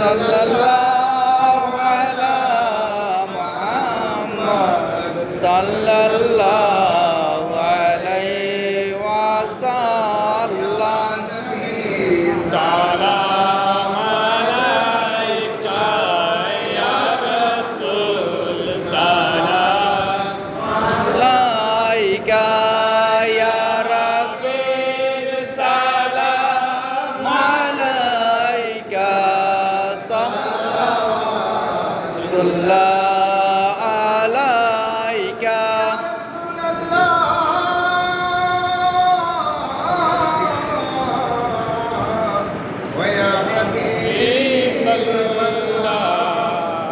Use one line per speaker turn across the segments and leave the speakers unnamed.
সাল্লাল্লাহু আলা মুহাম্মদ সাল্লাল্লাহু আলাইহি ওয়াসাল্লাম।
সালাম আলাইকা ইয়া রাসূল সালাম
আলাইকা ইয়া রাসূল সালাম আলাইকা সাল্লাল্লাহু আলাইকা
ويا حبيب الله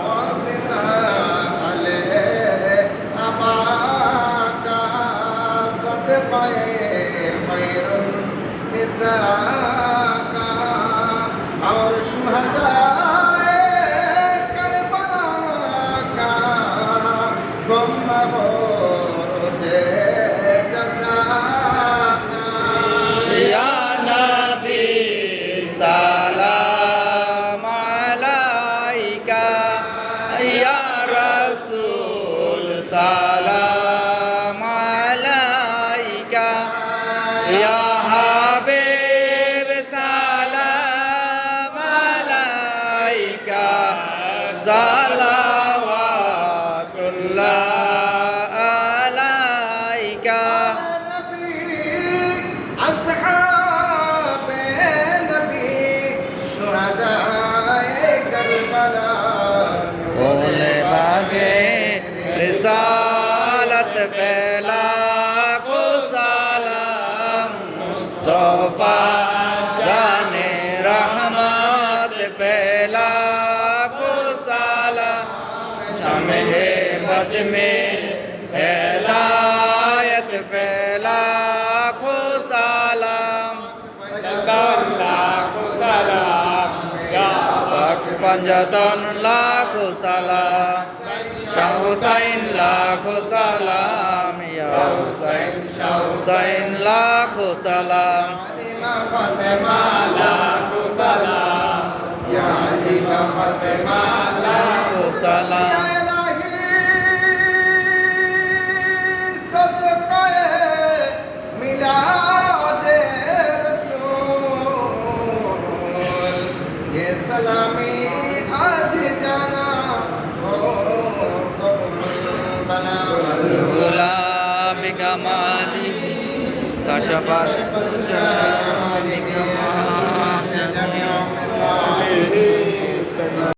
واسط عليه أباك صدقه خير نساك और शुहदाए करबला का गम हो जे जज़ाका
या नबी সালাম আলাইকা ইয়া রাসূল সালাম আলাইকা ইয়া হাবিব সালাম আলাইকা সালাওয়াতুল্লাহ আলাইকা
أصحاب نبي شهداء كربلاء
बोले बागे रिसालत पहला को सलाम मुस्तफा जाने रहमत पहला को सलाम शम्हे बद में हिदायत पहला को सलाम
লাখো সালাম ইয়া
পাক पंजतन लाखो सलाम शाह हुसैन लाखो सलाम या हुसैन शाह हुसैन लाखो सलाम
علم فاطمة
লাখো সালাম
يا علم فاطمة
लाखो सलाम
يا إلهي صدقه मिलाद रसूल ये सलामी आज जाना हो बना
गुलाब कमाली कशफ
जमाली